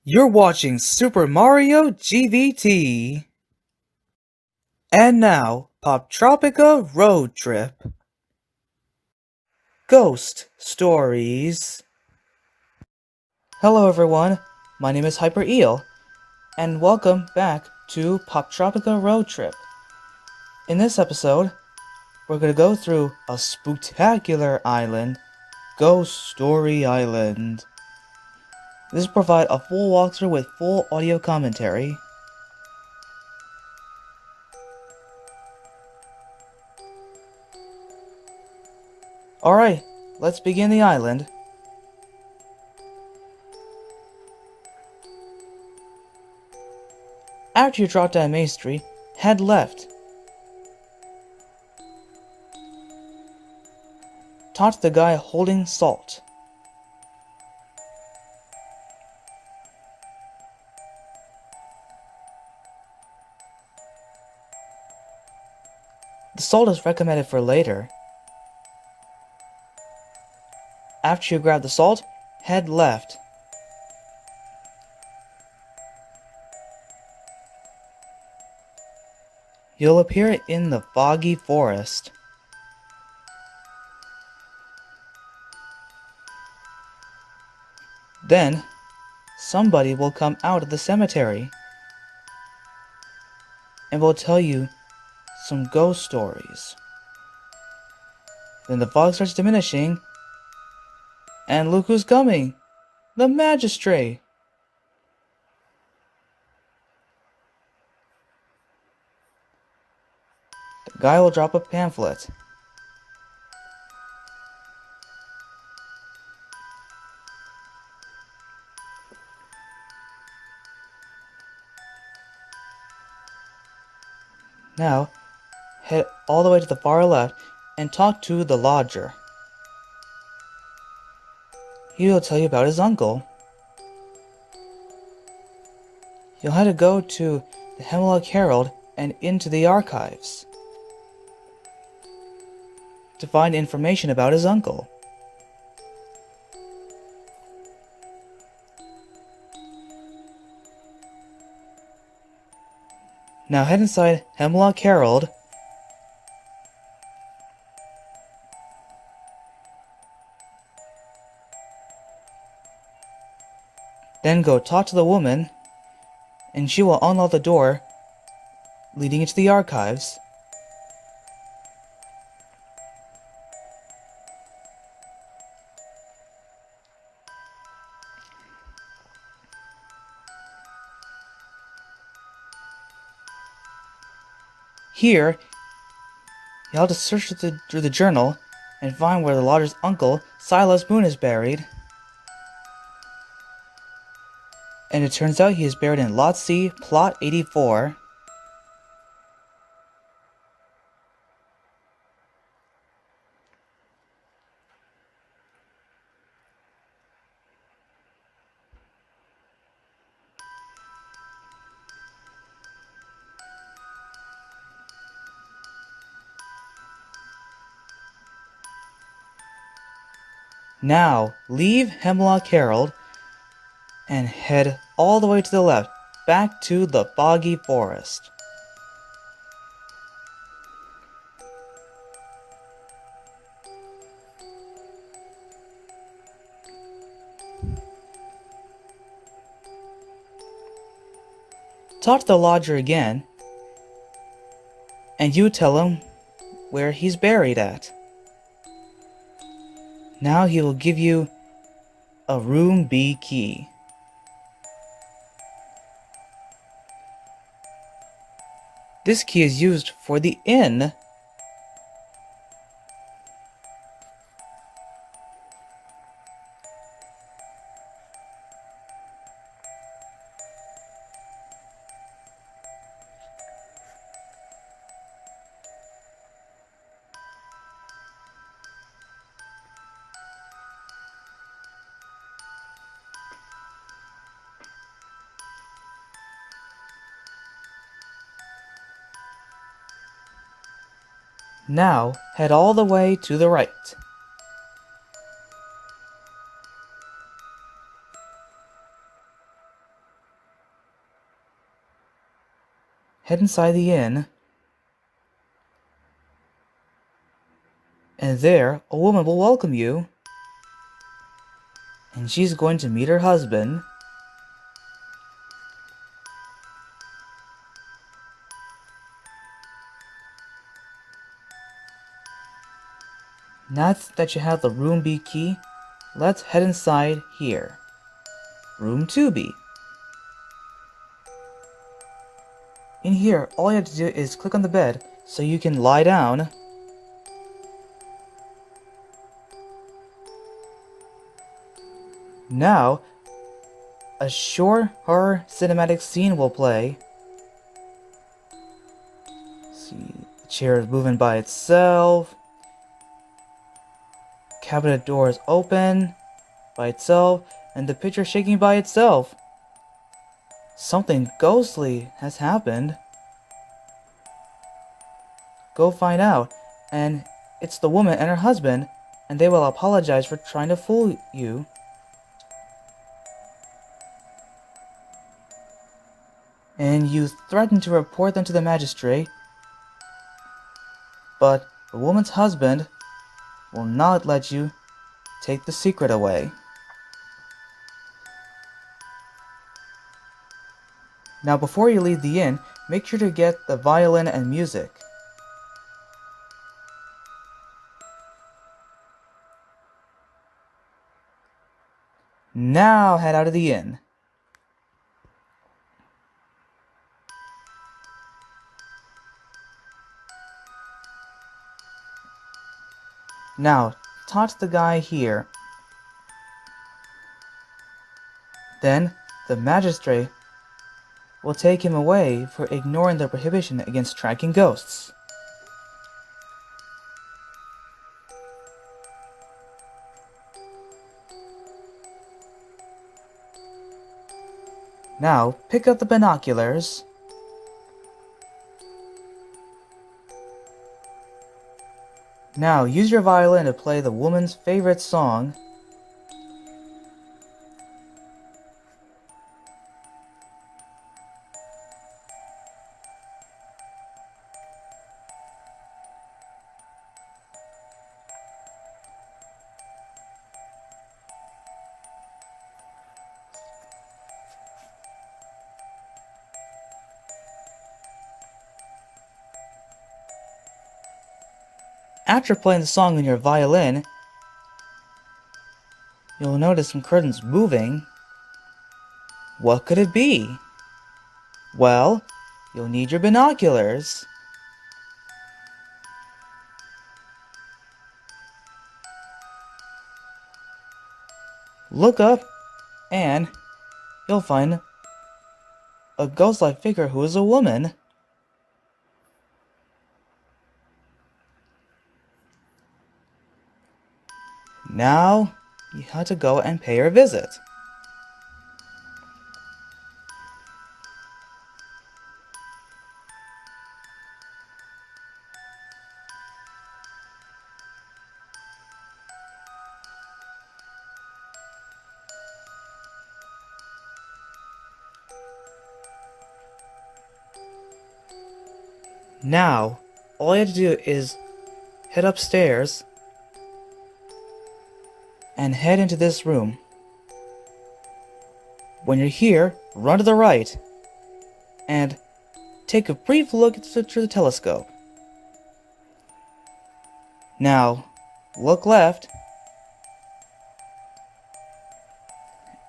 You're watching Super Mario GVT. And now, Poptropica Road Trip. Ghost Stories. Hello everyone, my name is Hyper Eel, and welcome back to Poptropica Road Trip. In this episode, we're going to go through a spooktacular island, Ghost Story Island. This will provide a full walkthrough with full audio commentary. Alright, let's begin the island. After you drop down Main Street, head left. Talk to the guy holding salt. The salt is recommended for later. After you grab the salt, head left. You'll appear in the foggy forest. Then, somebody will come out of the cemetery and will tell you some ghost stories. Then the fog starts diminishing, and look who's coming! The magistrate! The guy will drop a pamphlet. Now, head all the way to the far left and talk to the lodger. He will tell you about his uncle. You'll have to go to the Hemlock Herald and into the archives to find information about his uncle. Now head inside Hemlock Herald then go talk to the woman, and she will unlock the door leading into the archives. Here, you'll have to search through the journal and find where the lodger's uncle, Silas Boone, is buried. And it turns out he is buried in Lot C, Plot 84. Now, leave Hemlock Herald and head all the way to the left, back to the foggy forest. Talk to the lodger again, and you tell him where he's buried at. Now he will give you a Room B key. This key is used for the inn. Now, head all the way to the right. head inside the inn, and there a woman will welcome you, and she's going to meet her husband. Now that you have the room B key, let's head inside here. Room 2B. In here, all you have to do is click on the bed so you can lie down. Now, a short horror cinematic scene will play. See, the chair is moving by itself. Cabinet door is open by itself, and the picture shaking by itself. Something ghostly has happened. Go find out, and it's the woman and her husband, and they will apologize for trying to fool you. And you threaten to report them to the magistrate, but the woman's husband will not let you take the secret away. Now before you leave the inn, make sure to get the violin and music. Now head out of the inn. Now, talk to the guy here. Then, the magistrate will take him away for ignoring the prohibition against tracking ghosts. Now, pick up the binoculars. Now, use your violin to play the woman's favorite song. After playing the song on your violin, you'll notice some curtains moving. What could it be? Well, you'll need your binoculars. Look up, and you'll find a ghost-like figure who is a woman. Now, you have to go and pay her a visit. Now, all you have to do is head upstairs and head into this room. When you're here, run to the right and take a brief look through the telescope. Now, look left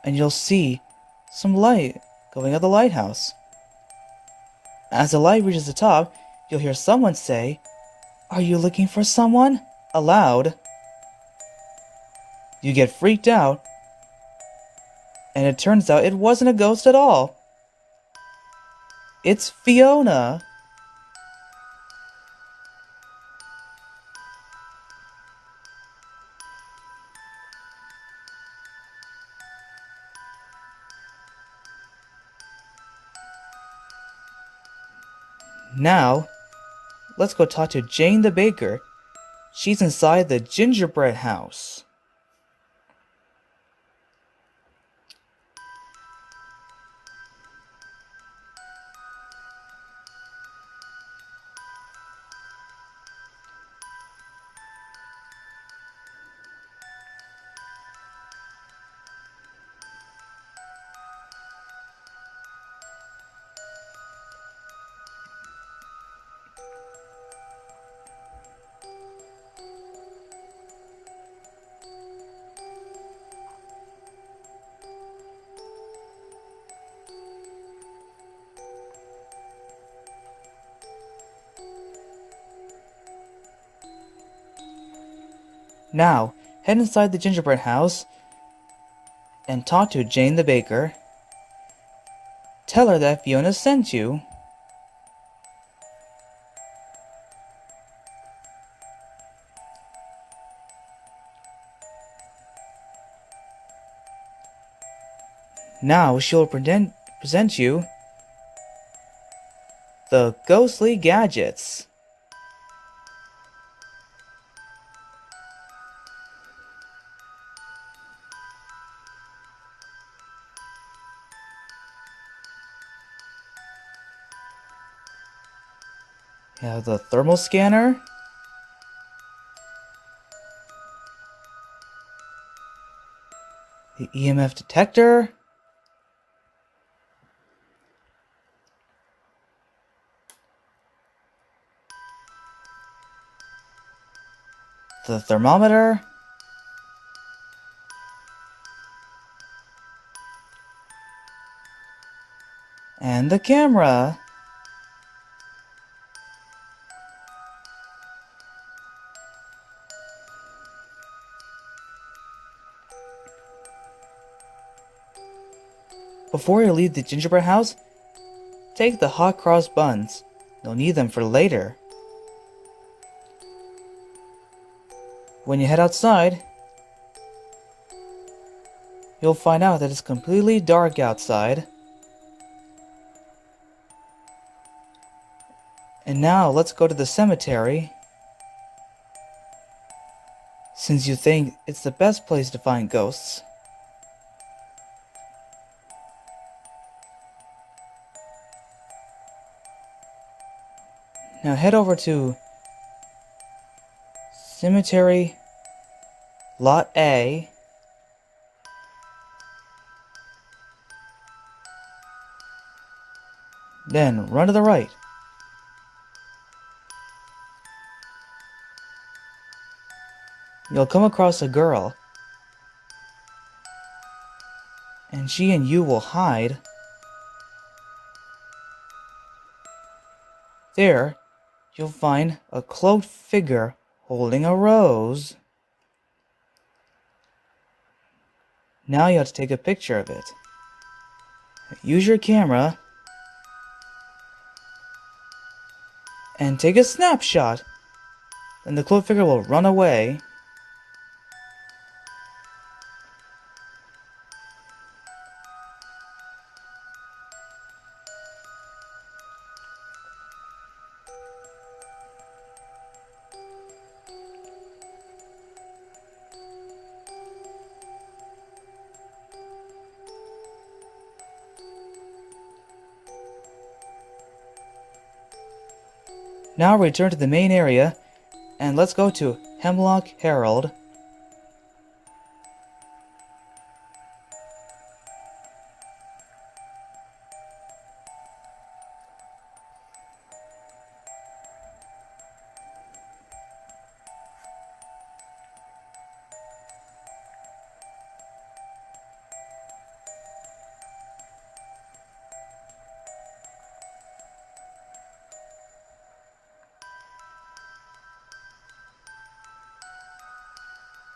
and you'll see some light going at the lighthouse. As the light reaches the top, you'll hear someone say, "Are you looking for someone?" aloud. You get freaked out, and it turns out it wasn't a ghost at all. It's Fiona. Now, let's go talk to Jane the baker. She's inside the gingerbread house. Now, head inside the gingerbread house and talk to Jane the baker. Tell her that Fiona sent you. Now she'll present you the ghostly gadgets. You have the thermal scanner, the EMF detector, the thermometer, and the camera. Before you leave the gingerbread house, take the hot cross buns. You'll need them for later. When you head outside, you'll find out that it's completely dark outside. And now let's go to the cemetery, since you think it's the best place to find ghosts. Now head over to Cemetery Lot A. Then run to the right. You'll come across a girl, and she and you will hide. There, you'll find a cloaked figure holding a rose. Now you have to take a picture of it. Use your camera and take a snapshot. Then the cloaked figure will run away. Now return to the main area, and let's go to Hemlock Herald.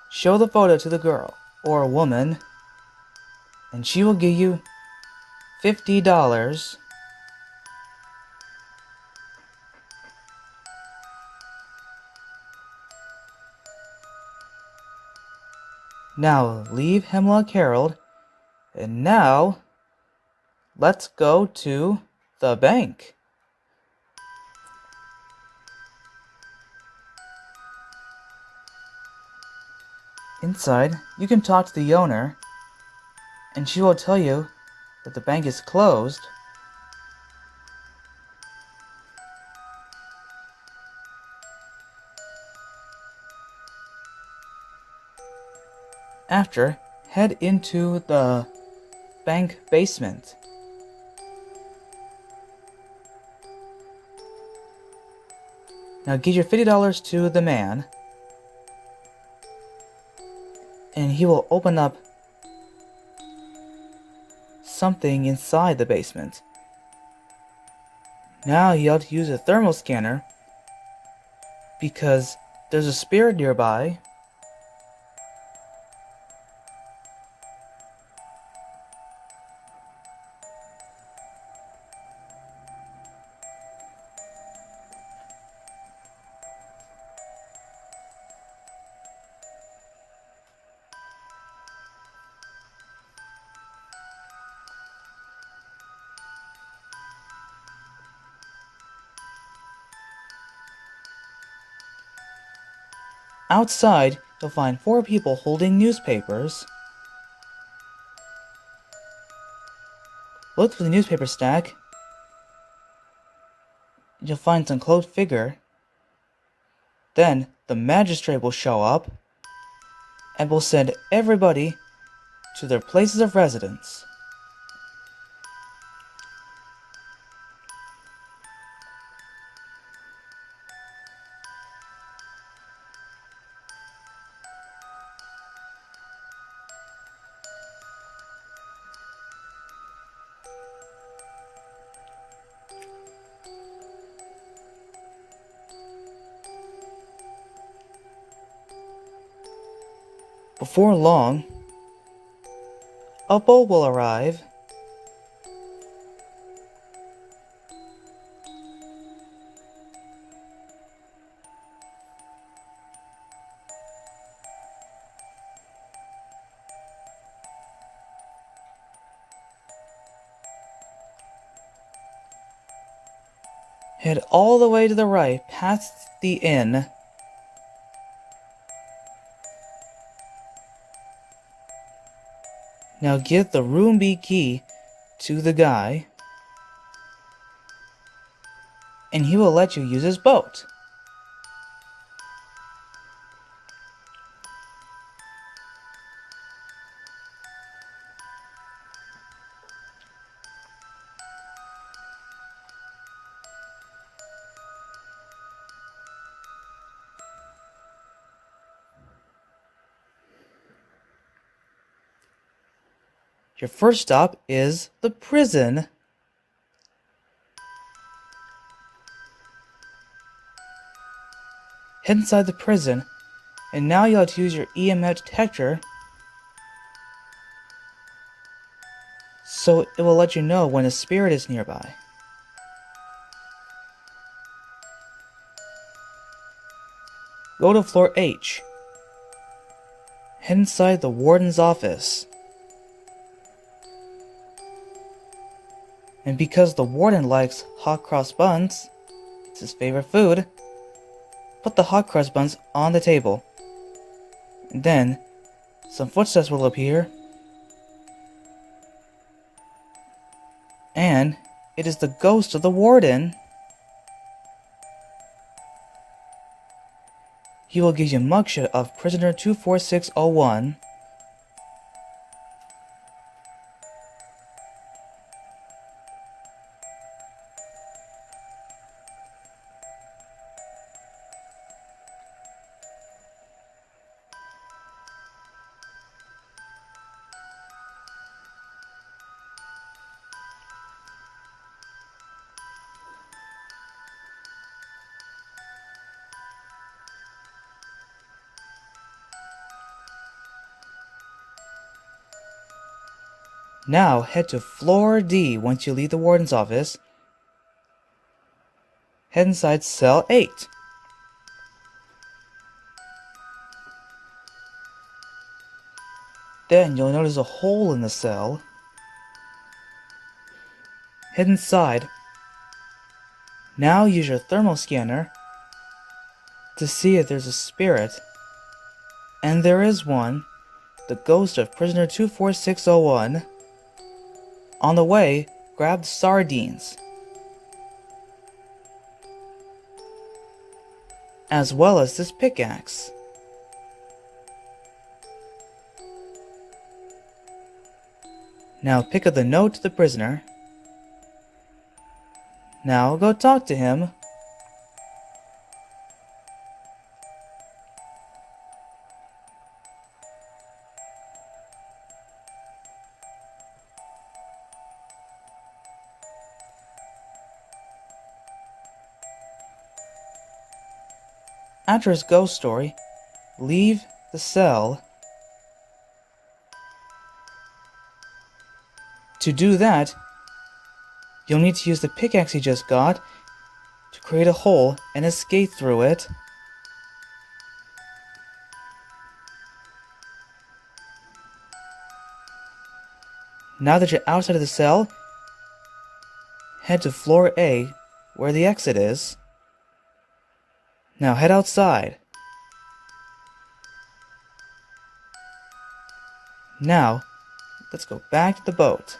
Show the photo to the girl, or a woman, and she will give you $50. Now leave Hemlock Herald, and now let's go to the bank. Inside, you can talk to the owner, and she will tell you that the bank is closed. After, head into the bank basement. Now give your $50 to the man, and he will open up something inside the basement. Now you have to use a thermal scanner because there's a spirit nearby. Outside, you'll find 4 people holding newspapers. Look for the newspaper stack. You'll find some cloaked figure. Then the magistrate will show up and will send everybody to their places of residence. Before long, a boat will arrive. Head all the way to the right, past the inn. Now give the room B key to the guy, and he will let you use his boat. Your first stop is the prison. Head inside the prison, and now you'll have to use your EMF detector so it will let you know when a spirit is nearby. Go to floor H. Head inside the warden's office. And because the warden likes hot cross buns, it's his favorite food, put the hot cross buns on the table. And then, some footsteps will appear. And it is the ghost of the warden. He will give you a mugshot of prisoner 24601. Now head to floor D once you leave the warden's office. Head inside cell 8. Then you'll notice a hole in the cell. Head inside. Now use your thermal scanner to see if there's a spirit. And there is one, the ghost of prisoner 24601. On the way, grab sardines, as well as this pickaxe. Now pick up the note to the prisoner. Now go talk to him. After his ghost story, leave the cell. To do that, you'll need to use the pickaxe you just got to create a hole and escape through it. Now that you're outside of the cell, head to floor A, where the exit is. Now head outside. Now, let's go back to the boat.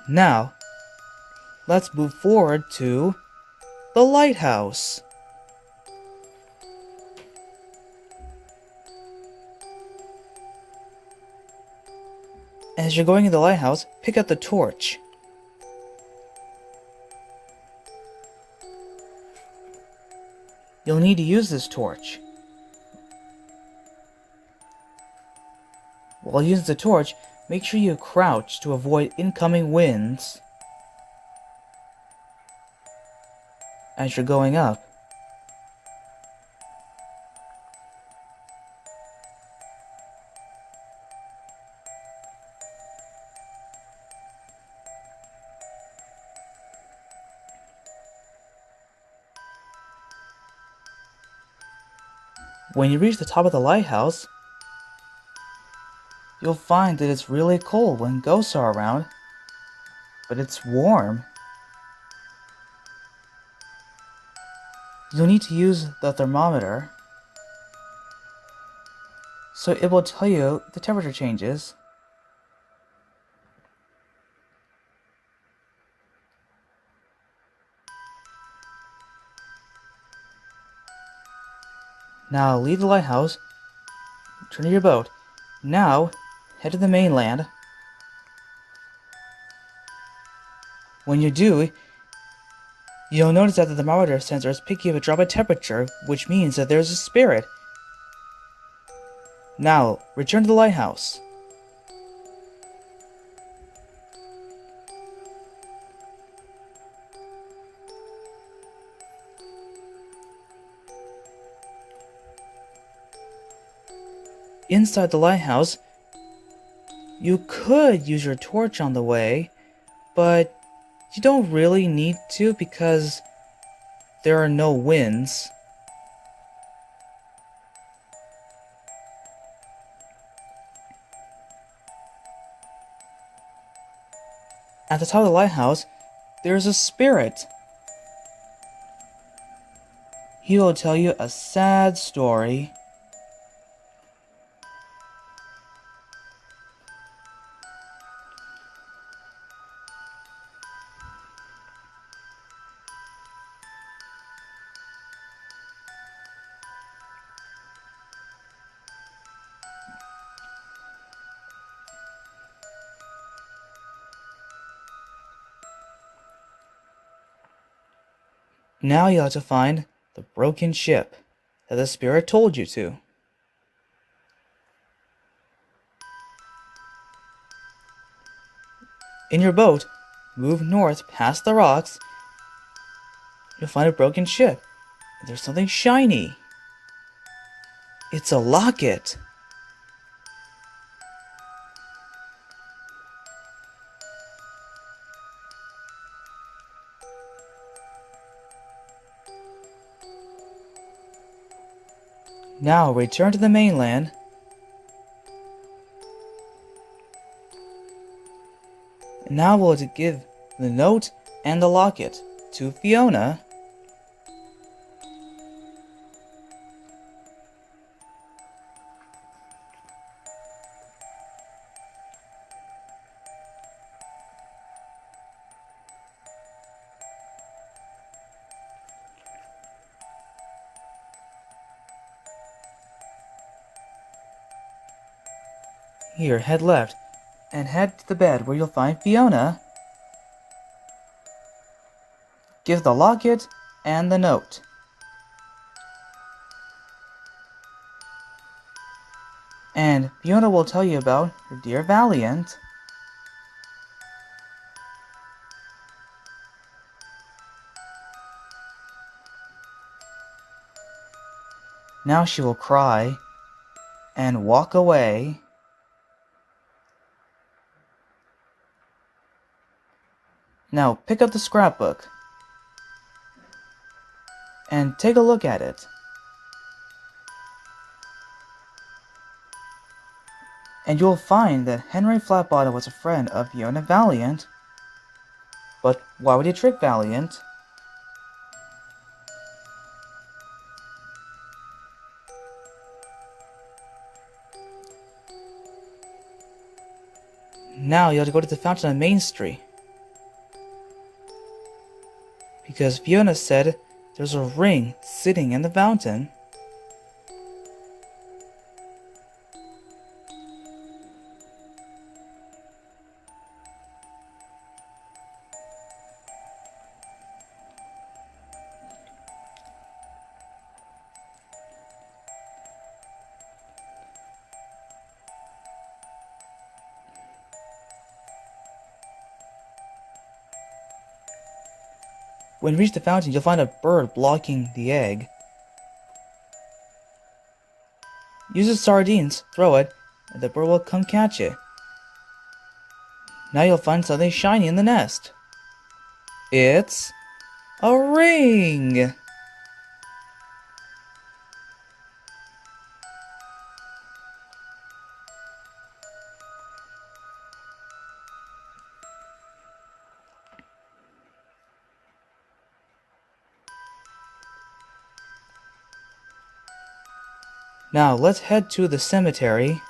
Now, let's move forward to the lighthouse. As you're going to the lighthouse, pick up the torch. You'll need to use this torch. While using the torch, make sure you crouch to avoid incoming winds as you're going up. When you reach the top of the lighthouse, you'll find that it's really cold when ghosts are around, but it's warm. You'll need to use the thermometer, so it will tell you the temperature changes. Now leave the lighthouse, turn to your boat. Now head to the mainland. When you do, you'll notice that the thermometer sensor is picking up a drop in temperature, which means that there's a spirit. Now, return to the lighthouse. Inside the lighthouse, you could use your torch on the way, but you don't really need to because there are no winds. At the top of the lighthouse, there's a spirit. He will tell you a sad story. Now you have to find the broken ship that the spirit told you to. In your boat, move north past the rocks. You'll find a broken ship. And there's something shiny. It's a locket. Now return to the mainland. And now we'll give the note and the locket to Fiona. Here, head left, and head to the bed where you'll find Fiona. Give the locket and the note. And Fiona will tell you about her dear Valiant. Now she will cry and walk away. Now pick up the scrapbook and take a look at it. And you'll find that Henry Flatbottom was a friend of Fiona Valiant. But why would you trick Valiant? Now you have to go to the fountain on Main Street. Because Fiona said there's a ring sitting in the fountain. When you reach the fountain, you'll find a bird blocking the egg. Use the sardines, throw it, and the bird will come catch it. Now you'll find something shiny in the nest. It's a ring! Now let's head to the cemetery.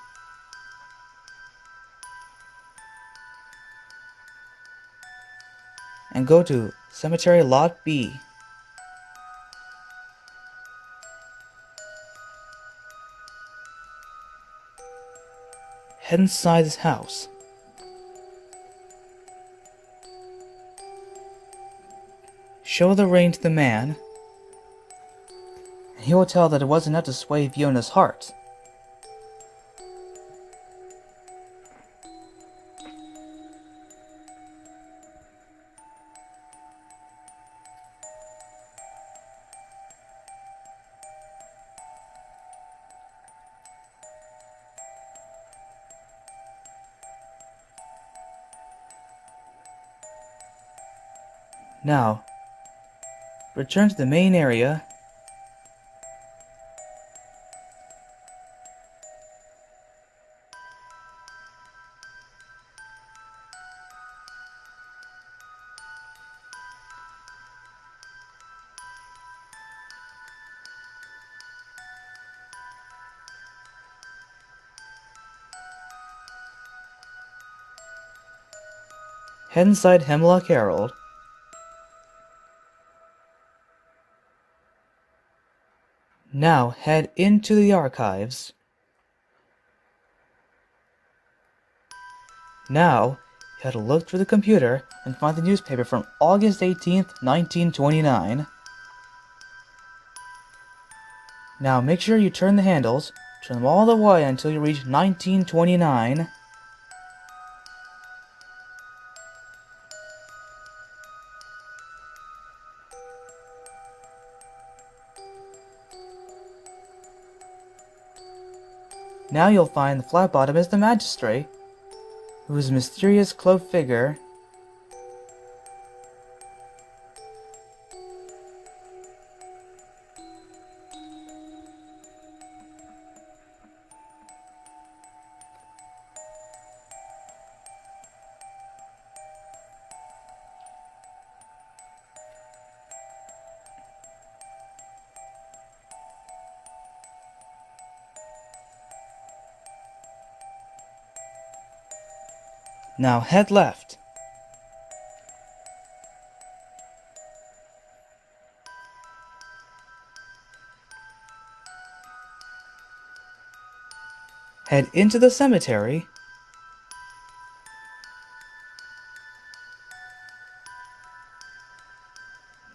And go to Cemetery Lot B. Head inside this house. Show the ring to the man. And he will tell that it wasn't enough to sway Fiona's heart. Now, return to the main area. Head inside Hemlock Herald. Now head into the archives. Now, you have to look through the computer and find the newspaper from August 18th, 1929. Now make sure you turn the handles, turn them all the way until you reach 1929. Now you'll find the flat bottom is the magistrate, whose mysterious cloaked figure Now head left. Head into the cemetery.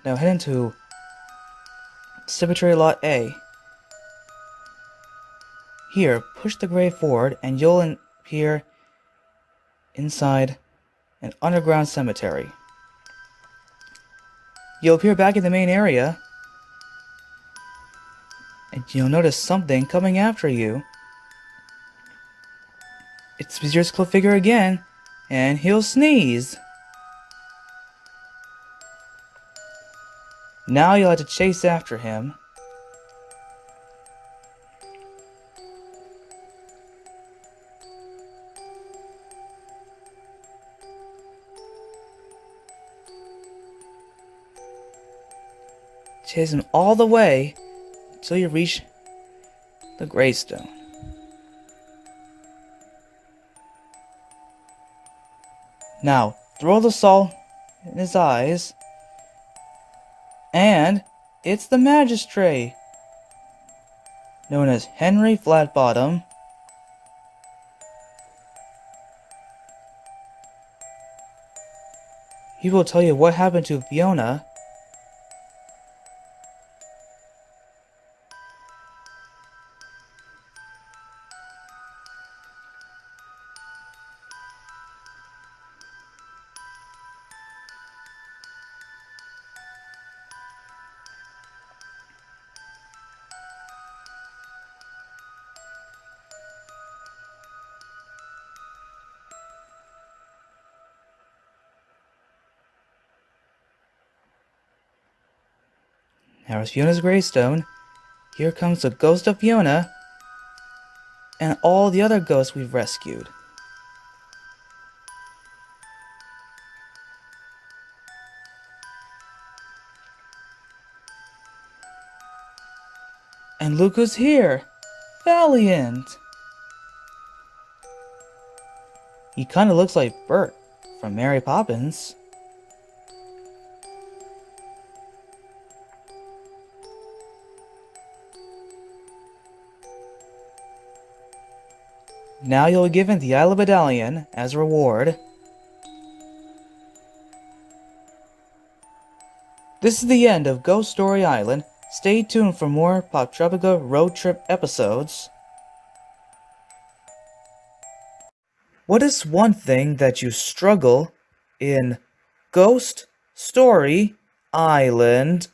Now head into Cemetery Lot A. Here, push the grave forward and you'll appear inside an underground cemetery. You'll appear back in the main area, and you'll notice something coming after you. It's Mysterious Cloak Figure again, and he'll sneeze. Now you'll have to chase after him. Chase him all the way until you reach the gravestone. Now, throw the salt in his eyes, and it's the magistrate, known as Henry Flatbottom. He will tell you what happened to Fiona. Now is Fiona's gravestone. Here comes the ghost of Fiona and all the other ghosts we've rescued. And look who's here! Valiant! He kinda looks like Bert from Mary Poppins. Now you'll be given the Isle Medallion as a reward. This is the end of Ghost Story Island. Stay tuned for more Poptropica road trip episodes. What is one thing that you struggle in Ghost Story Island?